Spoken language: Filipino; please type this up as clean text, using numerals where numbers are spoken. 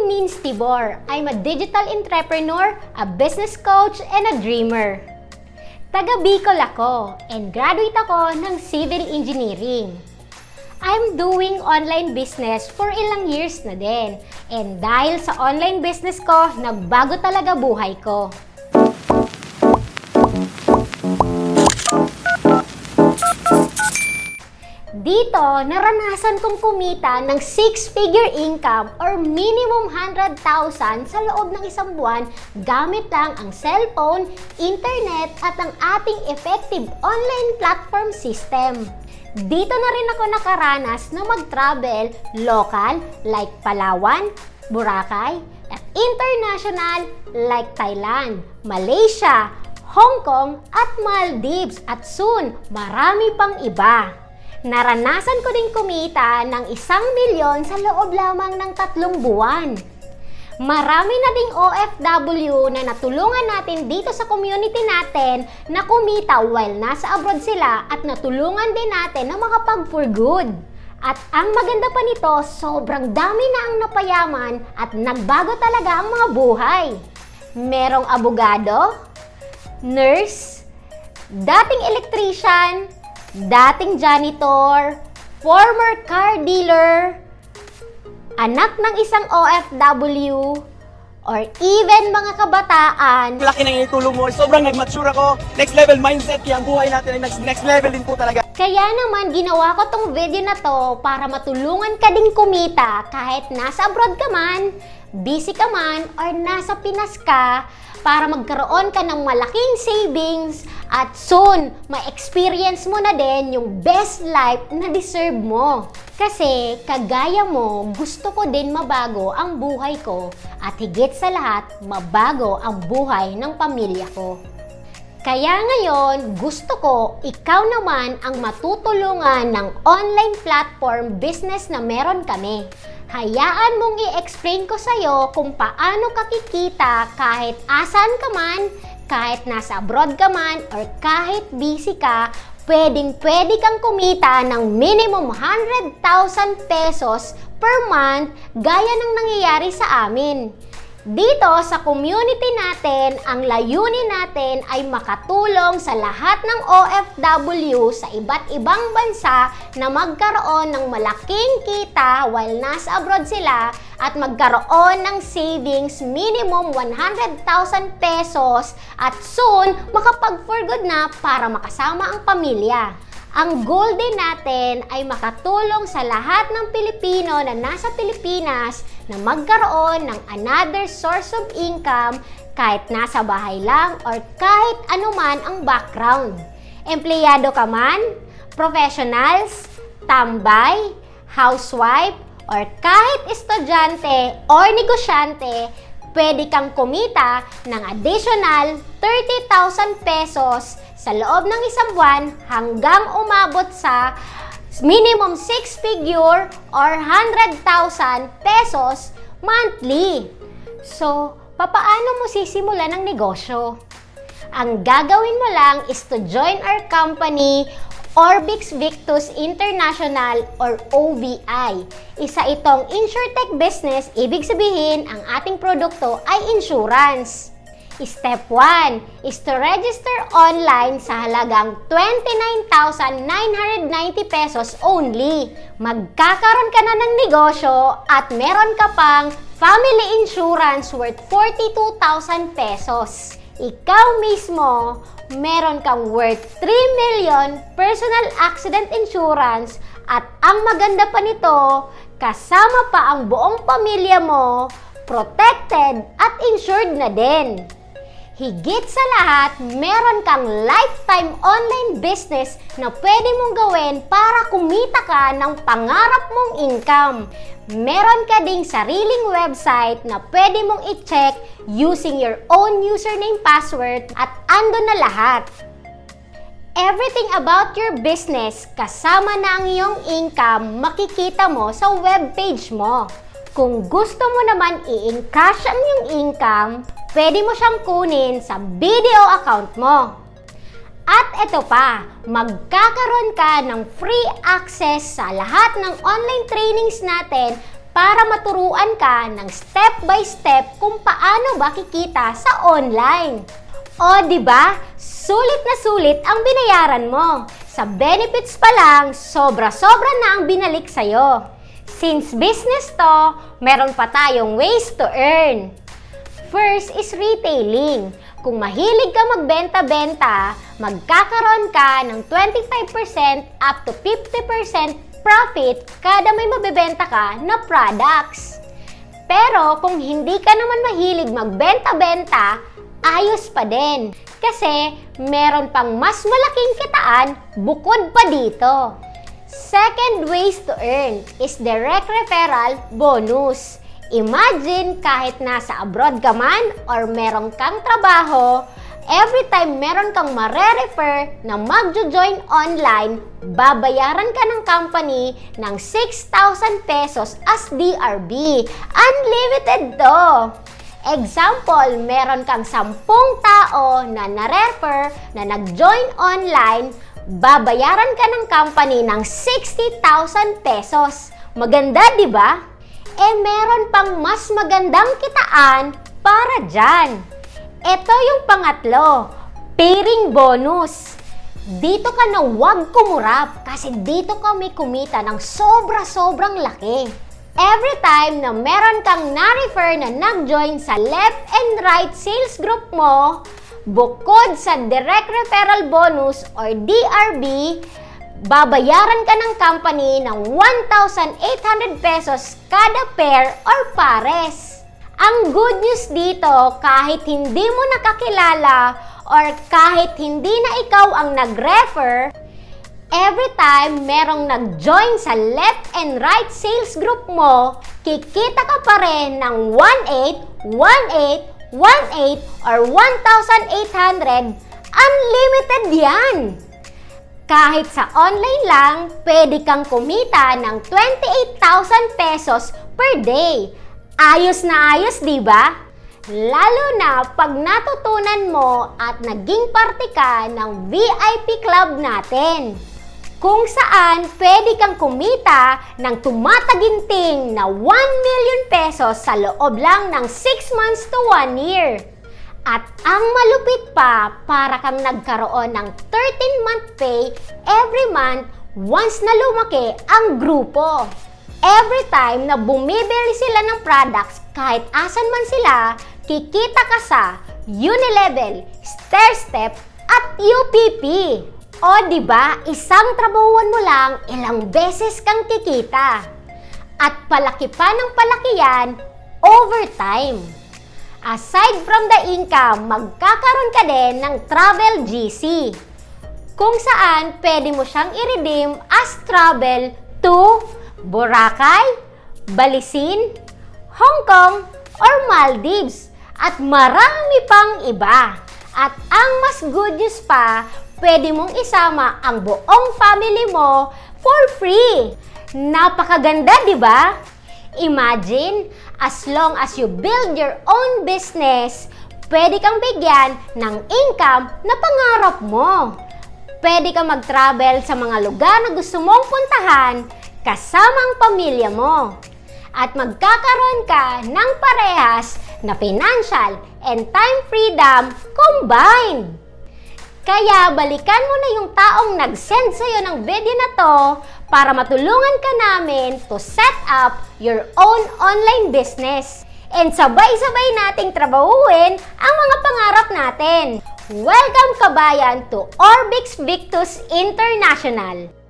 I'm Nins Tibor. I'm a digital entrepreneur, a business coach, and a dreamer. Taga Bicol ako and graduate ako ng civil engineering. I'm doing online business for ilang years na din. And dahil sa online business ko, nagbago talaga buhay ko. Dito, naranasan kong kumita ng 6-figure income or minimum 100,000 sa loob ng isang buwan gamit lang ang cellphone, internet at ang ating effective online platform system. Dito na rin ako nakaranas na mag-travel local like Palawan, Boracay at international like Thailand, Malaysia, Hong Kong at Maldives at soon marami pang iba. Naranasan ko din kumita ng 1 milyon sa loob lamang ng 3 buwan. Marami na ding OFW na natulungan natin dito sa community natin na kumita while nasa abroad sila at natulungan din natin na makapag-for good. At ang maganda pa nito, sobrang dami na ang napayaman at nagbago talaga ang mga buhay. Merong abogado, nurse, dating electrician, dating janitor, former car dealer, anak ng isang OFW, or even mga kabataan. Laki ng itulong mo, sobrang nag-mature ako. Next level mindset, yung buhay natin ay next level din po talaga. Kaya naman ginawa ko tong video na to para matulungan ka ding kumita kahit nasa abroad ka man, busy ka man, or nasa Pinas ka, para magkaroon ka ng malaking savings at soon, ma-experience mo na din yung best life na deserve mo. Kasi kagaya mo, gusto ko din mabago ang buhay ko at higit sa lahat, mabago ang buhay ng pamilya ko. Kaya ngayon, gusto ko ikaw naman ang matutulungan ng online platform business na meron kami. Hayaan mong i-explain ko sa'yo kung paano ka kikita kahit asan ka man, kahit nasa abroad ka man, or kahit busy ka, pwedeng-pwede kang kumita ng minimum 100,000 pesos per month gaya ng nangyayari sa amin. Dito sa community natin, ang layunin natin ay makatulong sa lahat ng OFW sa iba't ibang bansa na magkaroon ng malaking kita while nasa abroad sila at magkaroon ng savings minimum 100,000 pesos at soon makapag-for good na para makasama ang pamilya. Ang goal din natin ay makatulong sa lahat ng Pilipino na nasa Pilipinas na magkaroon ng another source of income kahit nasa bahay lang or kahit anuman ang background. Empleyado ka man, professionals, tambay, housewife, or kahit estudyante or negosyante, pwede kang kumita ng additional 30,000 pesos sa loob ng isang buwan hanggang umabot sa minimum 6-figure or 100,000 pesos monthly. So, papaano mo sisimulan ng negosyo? Ang gagawin mo lang is to join our company, Orbix Victus International or OVI. Isa itong insurtech business, ibig sabihin ang ating produkto ay insurance. Step 1 is to register online sa halagang 29,990 pesos only. Magkakaroon ka na ng negosyo at meron ka pang family insurance worth 42,000 pesos. Ikaw mismo, meron kang worth 3 million personal accident insurance at ang maganda pa nito, kasama pa ang buong pamilya mo, protected at insured na din. Higit sa lahat, meron kang lifetime online business na pwede mong gawin para kumita ka ng pangarap mong income. Meron ka ding sariling website na pwede mong i-check using your own username password at ando na lahat. Everything about your business, kasama na ang iyong income, makikita mo sa webpage mo. Kung gusto mo naman i-encash ang iyong income, pwede mo siyang kunin sa video account mo. At ito pa, magkakaroon ka ng free access sa lahat ng online trainings natin para maturuan ka ng step by step kung paano ba kikita sa online. O di ba? Sulit na sulit ang binayaran mo. Sa benefits pa lang, sobra-sobra na ang binalik sa'yo. Since business to, meron pa tayong ways to earn. First is retailing. Kung mahilig ka magbenta-benta, magkakaroon ka ng 25% up to 50% profit kada may mabebenta ka na products. Pero kung hindi ka naman mahilig magbenta-benta, ayos pa din. Kasi meron pang mas malaking kitaan bukod pa dito. Second ways to earn is direct referral bonus. Imagine kahit nasa abroad ka man or meron kang trabaho, every time meron kang mare-refer na magjo-join online, babayaran ka ng company ng 6,000 pesos as DRB. Unlimited to! Example, meron kang 10 tao na na-refer na nag-join online, babayaran ka ng company ng 60,000 pesos. Maganda, di ba? Meron pang mas magandang kitaan para dyan. Ito yung pangatlo, pairing bonus. Dito ka na huwag kumurap kasi dito ka may kumita ng sobra-sobrang laki. Every time na meron kang na-refer na nag-join sa left and right sales group mo, bukod sa direct referral bonus or DRB, babayaran ka ng company ng 1,800 pesos kada pair or pares. Ang good news dito, kahit hindi mo nakakilala or kahit hindi na ikaw ang nag-refer, every time merong nag-join sa left and right sales group mo, kikita ka pa rin ng 1,800, 1,800, 1,800 or 1,800. Unlimited yan! Kahit sa online lang, pwede kang kumita ng 28,000 pesos per day. Ayos na ayos, di ba? Lalo na pag natutunan mo at naging parte ka ng VIP club natin. Kung saan pwede kang kumita ng tumataginting na 1 million pesos sa loob lang ng 6 months to 1 year. At ang malupit pa, para kang nagkaroon ng 13-month pay every month once na lumaki ang grupo. Every time na bumibili sila ng products, kahit asan man sila, kikita ka sa Unilevel, Stairstep at UPP. O diba, isang trabahuan mo lang, ilang beses kang kikita. At palaki pa ng palaki yan, overtime. Aside from the income, magkakaroon ka din ng Travel GC, kung saan pwede mo siyang i-redeem as travel to Boracay, Balisin, Hong Kong, or Maldives, at marami pang iba. At ang mas good news pa, pwede mong isama ang buong family mo for free. Napakaganda, di ba? Imagine, as long as you build your own business, pwede kang bigyan ng income na pangarap mo. Pwede kang mag-travel sa mga lugar na gusto mong puntahan kasama ang pamilya mo. At magkakaroon ka ng parehas na financial and time freedom combined. Kaya balikan mo na yung taong nag-send sa'yo ng video na to para matulungan ka namin to set up your own online business. And sabay-sabay nating trabahuin ang mga pangarap natin. Welcome kabayan to Orbix Victus International!